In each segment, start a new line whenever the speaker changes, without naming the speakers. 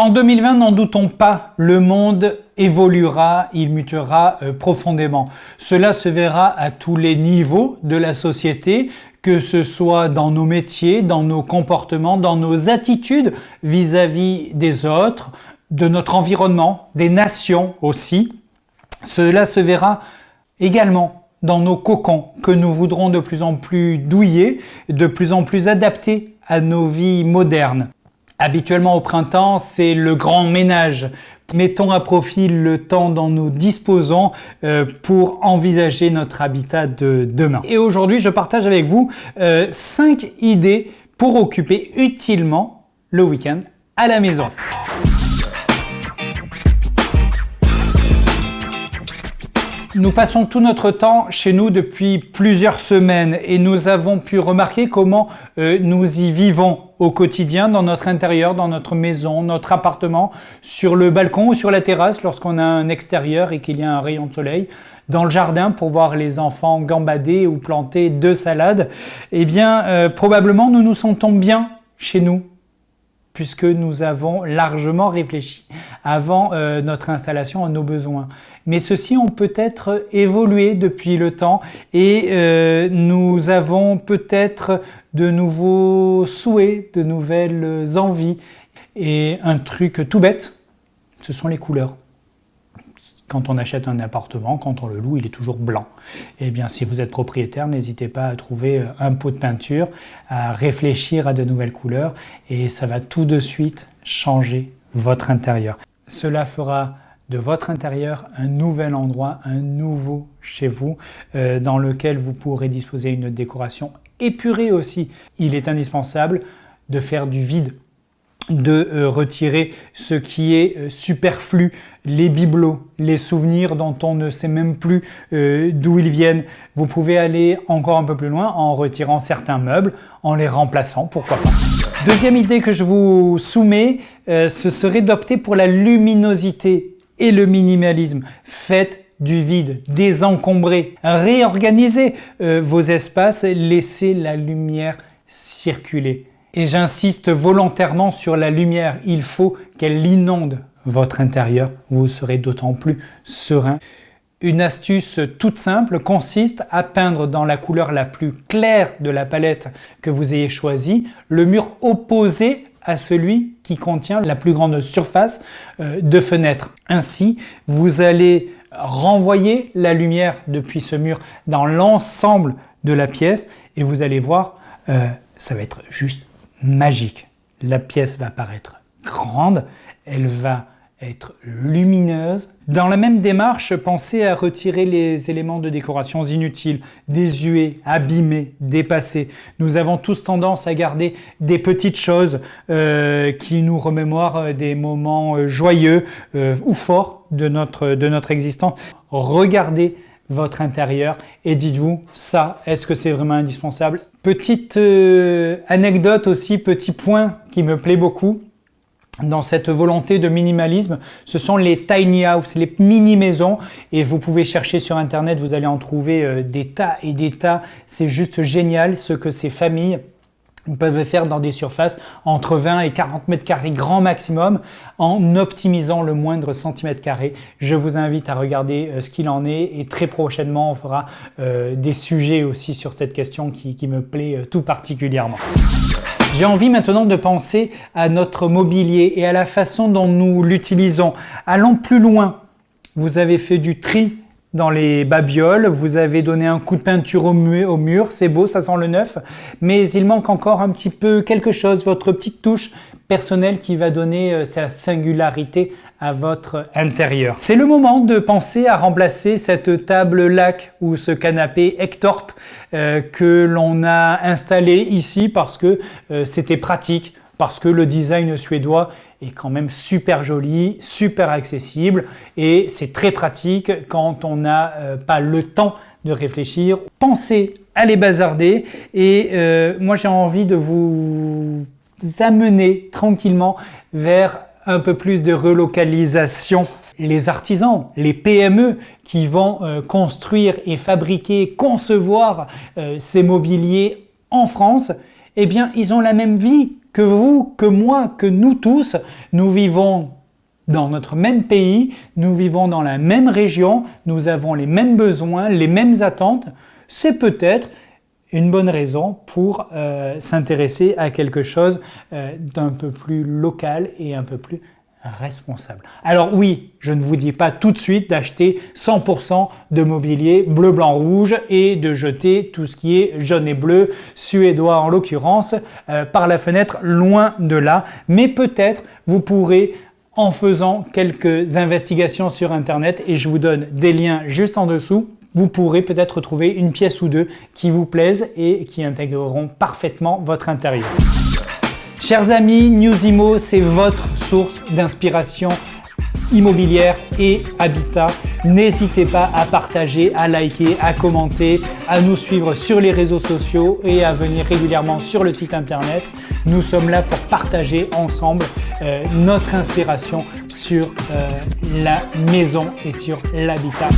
En 2020, n'en doutons pas, le monde évoluera, il mutera profondément. Cela se verra à tous les niveaux de la société, que ce soit dans nos métiers, dans nos comportements, dans nos attitudes vis-à-vis des autres, de notre environnement, des nations aussi. Cela se verra également dans nos cocons que nous voudrons de plus en plus douiller, de plus en plus adaptés à nos vies modernes. Habituellement au printemps, c'est le grand ménage. Mettons à profit le temps dont nous disposons pour envisager notre habitat de demain. Et aujourd'hui, je partage avec vous 5 idées pour occuper utilement le week-end à la maison. Nous passons tout notre temps chez nous depuis plusieurs semaines et nous avons pu remarquer comment nous y vivons au quotidien, dans notre intérieur, dans notre maison, notre appartement, sur le balcon ou sur la terrasse lorsqu'on a un extérieur et qu'il y a un rayon de soleil, dans le jardin pour voir les enfants gambader ou planter 2 salades. Eh bien, probablement nous nous sentons bien chez nous, puisque nous avons largement réfléchi avant notre installation à nos besoins. Mais ceux-ci ont peut-être évolué depuis le temps et nous avons peut-être de nouveaux souhaits, de nouvelles envies. Et un truc tout bête, ce sont les couleurs. Quand on achète un appartement, quand on le loue, il est toujours blanc. Eh bien, si vous êtes propriétaire, n'hésitez pas à trouver un pot de peinture, à réfléchir à de nouvelles couleurs et ça va tout de suite changer votre intérieur. Cela fera de votre intérieur un nouvel endroit, un nouveau chez vous dans lequel vous pourrez disposer d'une décoration épurée aussi. Il est indispensable de faire du vide, de retirer ce qui est superflu, les bibelots, les souvenirs dont on ne sait même plus d'où ils viennent. Vous pouvez aller encore un peu plus loin en retirant certains meubles, en les remplaçant, pourquoi pas. Deuxième idée que je vous soumets, ce serait d'opter pour la luminosité et le minimalisme. Faites du vide, désencombrez, réorganisez vos espaces, laissez la lumière circuler. Et j'insiste volontairement sur la lumière, il faut qu'elle inonde votre intérieur, vous serez d'autant plus serein. Une astuce toute simple consiste à peindre dans la couleur la plus claire de la palette que vous ayez choisie, le mur opposé à celui qui contient la plus grande surface de fenêtre. Ainsi, vous allez renvoyer la lumière depuis ce mur dans l'ensemble de la pièce et vous allez voir, ça va être juste magique. La pièce va paraître grande, elle va être lumineuse. Dans la même démarche, pensez à retirer les éléments de décoration inutiles, désuets, abîmés, dépassés. Nous avons tous tendance à garder des petites choses qui nous remémorent des moments joyeux ou forts de notre existence. Regardez votre intérieur et dites-vous, ça, est-ce que c'est vraiment indispensable? Petite anecdote aussi, petit point qui me plaît beaucoup dans cette volonté de minimalisme, ce sont les tiny house, les mini-maisons et vous pouvez chercher sur internet, vous allez en trouver des tas et des tas. C'est juste génial ce que ces familles peuvent faire dans des surfaces entre 20 et 40 mètres carrés grand maximum en optimisant le moindre centimètre carré. Je vous invite à regarder ce qu'il en est et très prochainement on fera des sujets aussi sur cette question qui me plaît tout particulièrement. J'ai envie maintenant de penser à notre mobilier et à la façon dont nous l'utilisons. Allons plus loin. Vous avez fait du tri dans les babioles, vous avez donné un coup de peinture au mur, c'est beau, ça sent le neuf, mais il manque encore un petit peu quelque chose, votre petite touche personnelle qui va donner sa singularité à votre intérieur. C'est le moment de penser à remplacer cette table lac ou ce canapé Ektorp que l'on a installé ici parce que c'était pratique, parce que le design suédois est quand même super joli, super accessible et c'est très pratique quand on n'a pas le temps de réfléchir. Pensez à les bazarder et moi j'ai envie de vous amener tranquillement vers un peu plus de relocalisation. Les artisans, les PME qui vont construire et fabriquer, concevoir ces mobiliers en France, eh bien ils ont la même vie que vous, que moi, que nous tous, nous vivons dans notre même pays, nous vivons dans la même région, nous avons les mêmes besoins, les mêmes attentes. C'est peut-être une bonne raison pour s'intéresser à quelque chose d'un peu plus local et un peu plus responsable. Alors oui, je ne vous dis pas tout de suite d'acheter 100% de mobilier bleu, blanc, rouge et de jeter tout ce qui est jaune et bleu, suédois en l'occurrence, par la fenêtre, loin de là. Mais peut-être vous pourrez, en faisant quelques investigations sur Internet, et je vous donne des liens juste en dessous, vous pourrez peut-être trouver une pièce ou deux qui vous plaisent et qui intégreront parfaitement votre intérieur. Chers amis, Newsimo, c'est votre source d'inspiration immobilière et habitat. N'hésitez pas à partager, à liker, à commenter, à nous suivre sur les réseaux sociaux et à venir régulièrement sur le site internet. Nous sommes là pour partager ensemble notre inspiration sur la maison et sur l'habitat.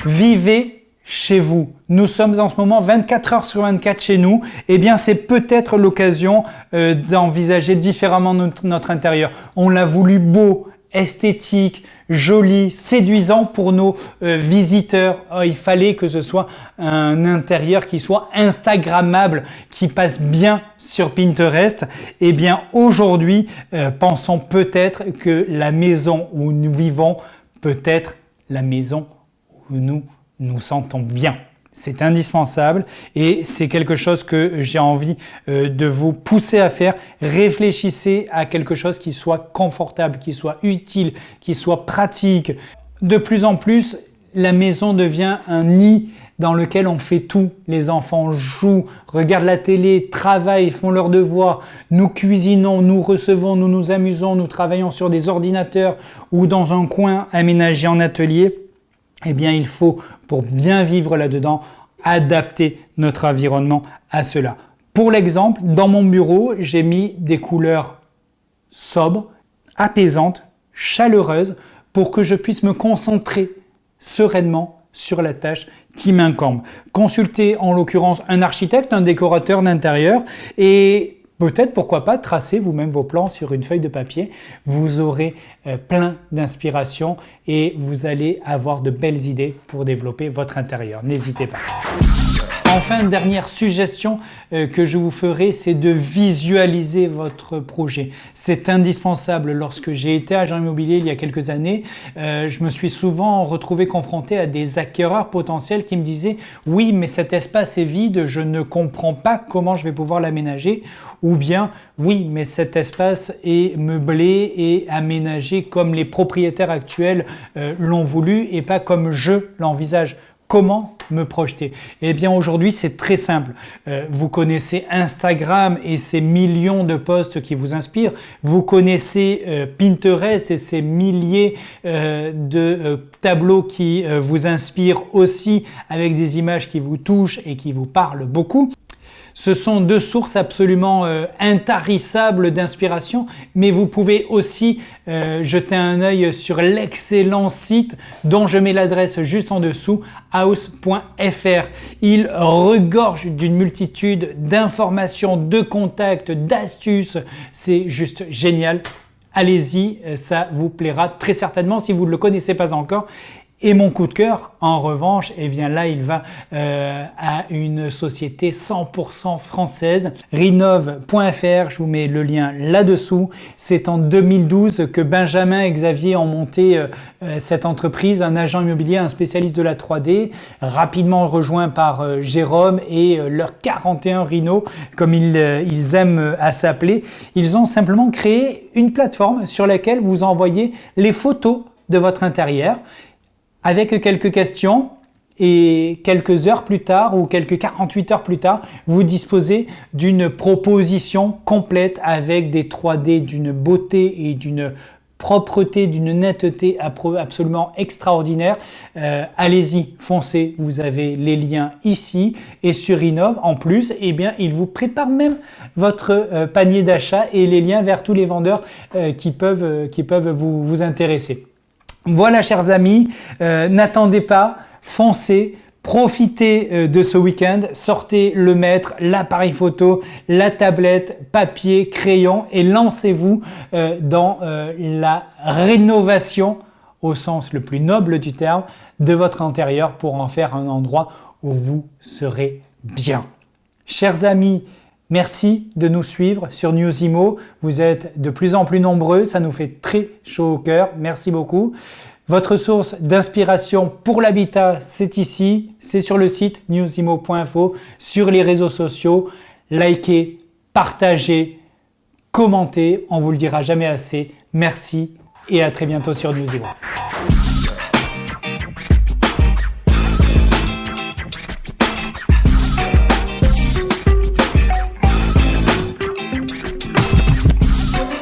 Vivez chez vous. Nous sommes en ce moment 24 heures sur 24 chez nous. Eh bien, c'est peut-être l'occasion d'envisager différemment notre intérieur. On l'a voulu beau, esthétique, joli, séduisant pour nos visiteurs. Il fallait que ce soit un intérieur qui soit instagrammable, qui passe bien sur Pinterest. Eh bien, aujourd'hui, pensons peut-être que la maison où nous vivons peut être la maison où nous nous sentons bien. C'est indispensable et c'est quelque chose que j'ai envie de vous pousser à faire. Réfléchissez à quelque chose qui soit confortable, qui soit utile, qui soit pratique. De plus en plus, la maison devient un nid dans lequel on fait tout. Les enfants jouent, regardent la télé, travaillent, font leurs devoirs. Nous cuisinons, nous recevons, nous nous amusons, nous travaillons sur des ordinateurs ou dans un coin aménagé en atelier. Eh bien, il faut, pour bien vivre là-dedans, adapter notre environnement à cela. Pour l'exemple, dans mon bureau, j'ai mis des couleurs sobres, apaisantes, chaleureuses, pour que je puisse me concentrer sereinement sur la tâche qui m'incombe. Consultez en l'occurrence un architecte, un décorateur d'intérieur et peut-être, pourquoi pas, tracer vous-même vos plans sur une feuille de papier. Vous aurez plein d'inspiration et vous allez avoir de belles idées pour développer votre intérieur. N'hésitez pas. Enfin, dernière suggestion que je vous ferai, c'est de visualiser votre projet. C'est indispensable. Lorsque j'ai été agent immobilier il y a quelques années, je me suis souvent retrouvé confronté à des acquéreurs potentiels qui me disaient « Oui, mais cet espace est vide, je ne comprends pas comment je vais pouvoir l'aménager. » Ou bien « Oui, mais cet espace est meublé et aménagé comme les propriétaires actuels l'ont voulu et pas comme je l'envisage. » Comment me projeter? Eh bien aujourd'hui c'est très simple. Vous connaissez Instagram et ses millions de posts qui vous inspirent. Vous connaissez Pinterest et ses milliers de tableaux qui vous inspirent aussi avec des images qui vous touchent et qui vous parlent beaucoup. Ce sont deux sources absolument intarissables d'inspiration, mais vous pouvez aussi jeter un œil sur l'excellent site dont je mets l'adresse juste en dessous, house.fr. Il regorge d'une multitude d'informations, de contacts, d'astuces. C'est juste génial. Allez-y, ça vous plaira très certainement si vous ne le connaissez pas encore. Et mon coup de cœur, en revanche, eh bien là, il va à une société 100% française, Rinov.fr, je vous mets le lien là-dessous. C'est en 2012 que Benjamin et Xavier ont monté cette entreprise, un agent immobilier, un spécialiste de la 3D, rapidement rejoint par Jérôme et leur 41 Rino, comme ils aiment à s'appeler. Ils ont simplement créé une plateforme sur laquelle vous envoyez les photos de votre intérieur, avec quelques questions et quelques heures plus tard ou quelques 48 heures plus tard, vous disposez d'une proposition complète avec des 3D d'une beauté et d'une propreté, d'une netteté absolument extraordinaire. Allez-y, foncez, vous avez les liens ici et sur Rinov. En plus, eh bien, il vous prépare même votre panier d'achat et les liens vers tous les vendeurs qui peuvent vous intéresser. Voilà, chers amis, n'attendez pas, foncez, Profitez de ce week-end, sortez le mètre, l'appareil photo, la tablette, papier, crayon et lancez-vous dans la rénovation au sens le plus noble du terme de votre intérieur pour en faire un endroit où vous serez bien. Chers amis, merci de nous suivre sur Newsimo. Vous êtes de plus en plus nombreux, ça nous fait très chaud au cœur. Merci beaucoup. Votre source d'inspiration pour l'habitat, c'est ici, c'est sur le site newsimo.info, sur les réseaux sociaux. Likez, partagez, commentez, on vous le dira jamais assez. Merci et à très bientôt sur Newsimo.